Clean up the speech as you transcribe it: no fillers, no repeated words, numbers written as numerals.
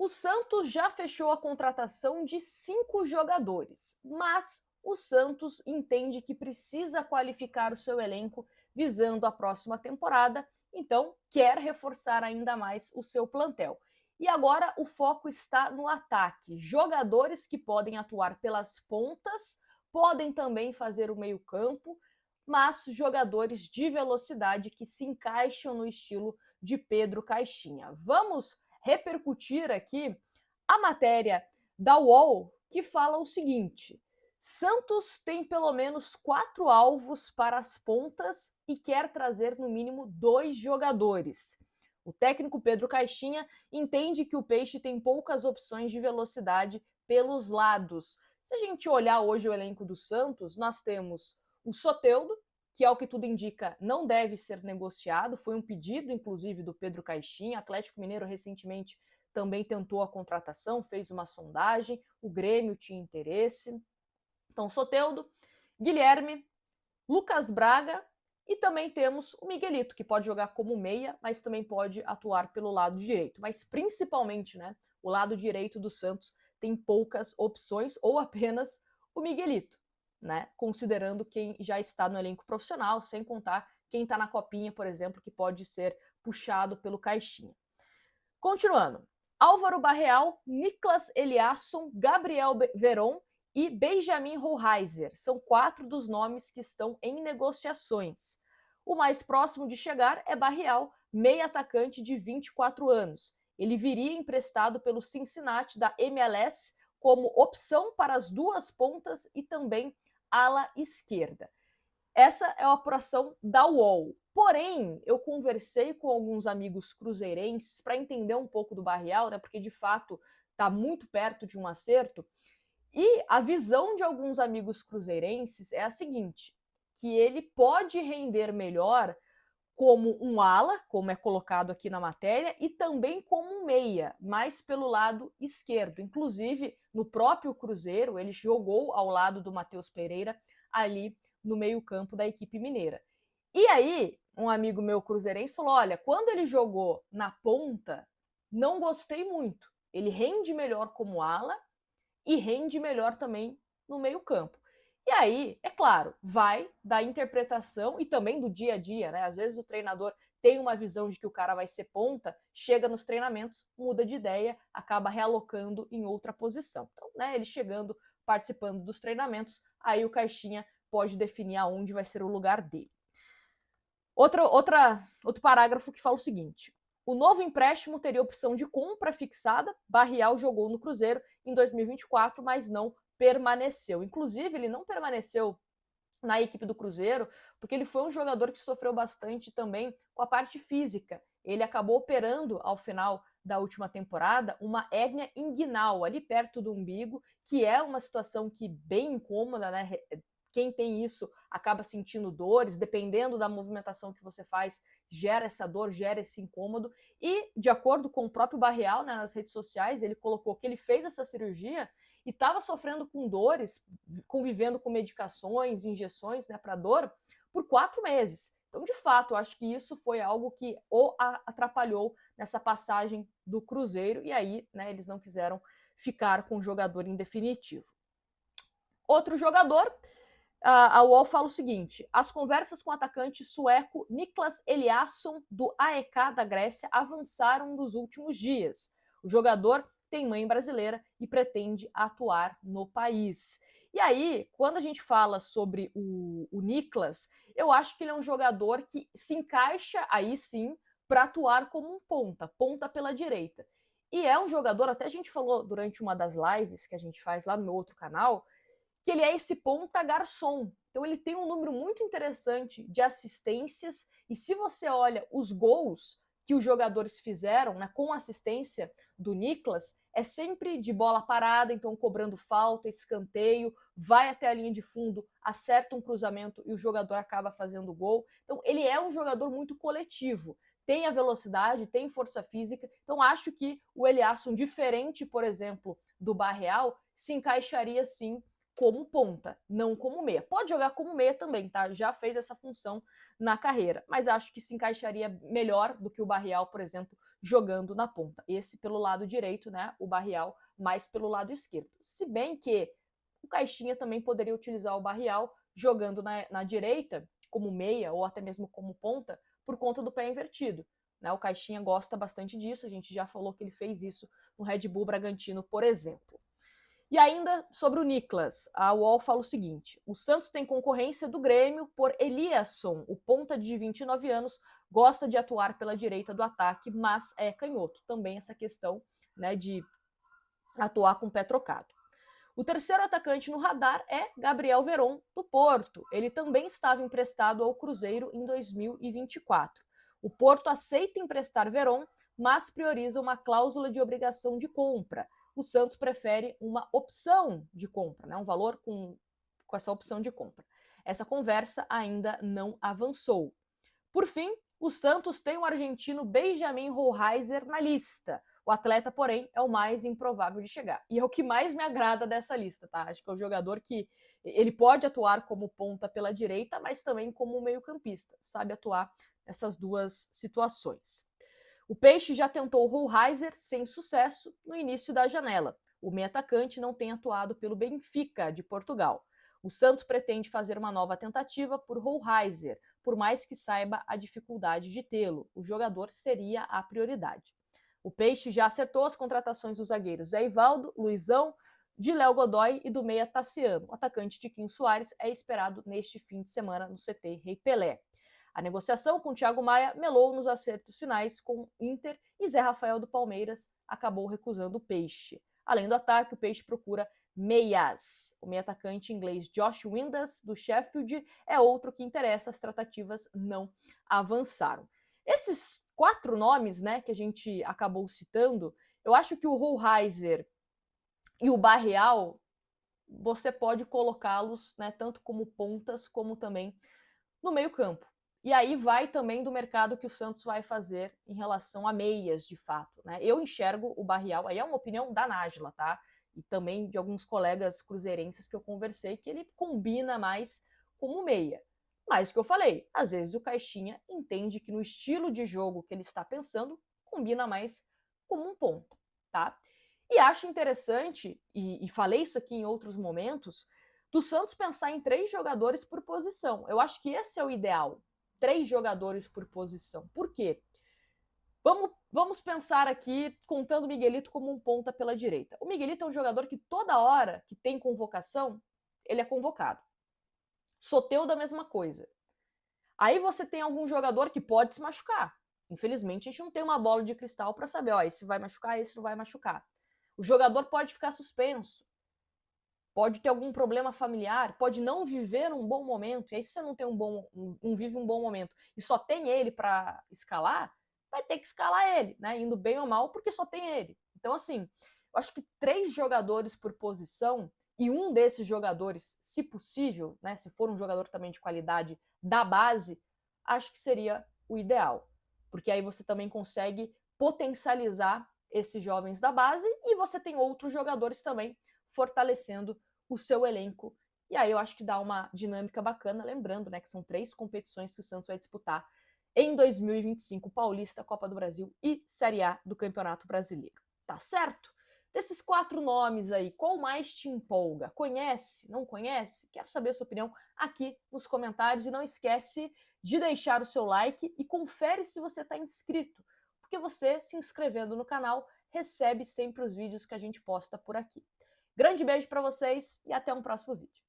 O Santos já fechou a contratação de 5 jogadores, mas o Santos entende que precisa qualificar o seu elenco visando a próxima temporada, então quer reforçar ainda mais o seu plantel. E agora o foco está no ataque. Jogadores que podem atuar pelas pontas, podem também fazer o meio-campo, mas jogadores de velocidade que se encaixam no estilo de Pedro Caixinha. Vamos repercutir aqui a matéria da UOL, que fala o seguinte: Santos tem pelo menos 4 alvos para as pontas e quer trazer no mínimo 2 jogadores. O técnico Pedro Caixinha entende que o Peixe tem poucas opções de velocidade pelos lados. Se a gente olhar hoje o elenco do Santos, nós temos o Soteldo, que ao que tudo indica não deve ser negociado, foi um pedido inclusive do Pedro Caixinha. Atlético Mineiro recentemente também tentou a contratação, fez uma sondagem, o Grêmio tinha interesse. Então, Soteldo, Guilherme, Lucas Braga e também temos o Miguelito, que pode jogar como meia, mas também pode atuar pelo lado direito. Mas principalmente, né, o lado direito do Santos tem poucas opções ou apenas o Miguelito, né, considerando quem já está no elenco profissional, sem contar quem está na copinha, por exemplo, que pode ser puxado pelo Caixinha. Continuando, Álvaro Barreal, Niklas Eliasson, Gabriel Veron e Benjamin Hohlheiser. São 4 dos nomes que estão em negociações. O mais próximo de chegar é Barreal, meio atacante de 24 anos. Ele viria emprestado pelo Cincinnati da MLS como opção para as duas pontas e também ala esquerda. Essa é a apuração da UOL. Porém, eu conversei com alguns amigos cruzeirenses para entender um pouco do Barreal, né, porque de fato está muito perto de um acerto. E a visão de alguns amigos cruzeirenses é a seguinte: que ele pode render melhor como um ala, como é colocado aqui na matéria, e também como um meia, mais pelo lado esquerdo. Inclusive, no próprio Cruzeiro, ele jogou ao lado do Matheus Pereira, ali no meio-campo da equipe mineira. E aí, um amigo meu cruzeirense falou: olha, quando ele jogou na ponta, não gostei muito. Ele rende melhor como ala e rende melhor também no meio-campo. E aí, é claro, vai da interpretação e também do dia a dia, né? Às vezes o treinador tem uma visão de que o cara vai ser ponta, chega nos treinamentos, muda de ideia, acaba realocando em outra posição. Então, né, ele chegando, participando dos treinamentos, aí o Caixinha pode definir aonde vai ser o lugar dele. Outro parágrafo que fala o seguinte: o novo empréstimo teria opção de compra fixada. Barreal jogou no Cruzeiro em 2024, mas não permaneceu. Inclusive, ele não permaneceu na equipe do Cruzeiro porque ele foi um jogador que sofreu bastante também com a parte física. Ele acabou operando ao final da última temporada uma hérnia inguinal ali perto do umbigo, que é uma situação que bem incômoda, né? Quem tem isso acaba sentindo dores, dependendo da movimentação que você faz, gera essa dor, gera esse incômodo. E, de acordo com o próprio Barreal, né, nas redes sociais, ele colocou que ele fez essa cirurgia e estava sofrendo com dores, convivendo com medicações, injeções, né, para dor, por 4 meses. Então, de fato, eu acho que isso foi algo que o atrapalhou nessa passagem do Cruzeiro, e aí, né, eles não quiseram ficar com o jogador em definitivo. Outro jogador, a UOL fala o seguinte: as conversas com o atacante sueco Niklas Eliasson, do AEK da Grécia, avançaram nos últimos dias. O jogador tem mãe brasileira e pretende atuar no país. E aí, quando a gente fala sobre o Niklas, eu acho que ele é um jogador que se encaixa aí sim para atuar como um ponta, ponta pela direita. E é um jogador, até a gente falou durante uma das lives que a gente faz lá no meu outro canal, que ele é esse ponta garçom. Então ele tem um número muito interessante de assistências, e se você olha os gols que os jogadores fizeram, né, com assistência do Niklas, é sempre de bola parada, então cobrando falta, escanteio, vai até a linha de fundo, acerta um cruzamento e o jogador acaba fazendo gol. Então ele é um jogador muito coletivo, tem a velocidade, tem força física, então acho que o Eliasson, diferente, por exemplo, do Barreal, se encaixaria sim como ponta, não como meia. Pode jogar como meia também, tá? Já fez essa função na carreira, mas acho que se encaixaria melhor do que o Barreal, por exemplo, jogando na ponta. Esse pelo lado direito, né? O Barreal mais pelo lado esquerdo. Se bem que o Caixinha também poderia utilizar o Barreal jogando na direita, como meia ou até mesmo como ponta, por conta do pé invertido. Né? O Caixinha gosta bastante disso, a gente já falou que ele fez isso no Red Bull Bragantino, por exemplo. E ainda sobre o Niklas, a UOL fala o seguinte: o Santos tem concorrência do Grêmio por Eliasson, o ponta de 29 anos, gosta de atuar pela direita do ataque, mas é canhoto. Também essa questão, né, de atuar com o pé trocado. O terceiro atacante no radar é Gabriel Veron, do Porto. Ele também estava emprestado ao Cruzeiro em 2024. O Porto aceita emprestar Veron, mas prioriza uma cláusula de obrigação de compra. O Santos prefere uma opção de compra, né? Um valor com essa opção de compra. Essa conversa ainda não avançou. Por fim, o Santos tem o argentino Benjamin Hohlheiser na lista. O atleta, porém, é o mais improvável de chegar. E é o que mais me agrada dessa lista, tá? Acho que é o jogador que ele pode atuar como ponta pela direita, mas também como meio-campista. Sabe atuar nessas duas situações. O Peixe já tentou o Hohlheiser sem sucesso no início da janela. O meio-atacante não tem atuado pelo Benfica, de Portugal. O Santos pretende fazer uma nova tentativa por Hohlheiser, por mais que saiba a dificuldade de tê-lo. O jogador seria a prioridade. O Peixe já acertou as contratações dos zagueiros Zé Ivaldo, Luizão, de Léo Godoy e do meia Tassiano. O atacante de Kim Soares é esperado neste fim de semana no CT Rei Pelé. A negociação com Thiago Maia melou nos acertos finais com Inter e Zé Rafael do Palmeiras acabou recusando o Peixe. Além do ataque, o Peixe procura meias. O meio-atacante inglês Josh Windass, do Sheffield, é outro que interessa, as tratativas não avançaram. Esses 4 nomes, né, que a gente acabou citando, eu acho que o Hohlheiser e o Barreal, você pode colocá-los, né, tanto como pontas, como também no meio-campo. E aí vai também do mercado que o Santos vai fazer em relação a meias, de fato. Né? Eu enxergo o Barreal, aí é uma opinião da Nájila, tá? E também de alguns colegas cruzeirenses que eu conversei, que ele combina mais como meia. Mas o que eu falei, às vezes o Caixinha entende que no estilo de jogo que ele está pensando, combina mais como um ponta, tá? E acho interessante, e falei isso aqui em outros momentos, do Santos pensar em 3 jogadores por posição. Eu acho que esse é o ideal. 3 jogadores por posição. Por quê? Vamos pensar aqui, contando o Miguelito como um ponta pela direita. O Miguelito é um jogador que toda hora que tem convocação, ele é convocado. Soteldo, a mesma coisa. Aí você tem algum jogador que pode se machucar. Infelizmente, a gente não tem uma bola de cristal para saber, ó, esse vai machucar, esse não vai machucar. O jogador pode ficar suspenso. Pode ter algum problema familiar, pode não viver um bom momento, e aí se você não vive um bom momento e só tem ele para escalar, vai ter que escalar ele, né? Indo bem ou mal, porque só tem ele. Então, assim, eu acho que 3 jogadores por posição, e um desses jogadores, se possível, né? Se for um jogador também de qualidade da base, acho que seria o ideal. Porque aí você também consegue potencializar esses jovens da base e você tem outros jogadores também fortalecendo o seu elenco. E aí eu acho que dá uma dinâmica bacana, lembrando, né, que são 3 competições que o Santos vai disputar em 2025, Paulista, Copa do Brasil e Série A do Campeonato Brasileiro. Tá certo? Desses 4 nomes aí, qual mais te empolga? Conhece? Não conhece? Quero saber a sua opinião aqui nos comentários e não esquece de deixar o seu like e confere se você está inscrito, porque você, se inscrevendo no canal, recebe sempre os vídeos que a gente posta por aqui. Grande beijo para vocês e até um próximo vídeo.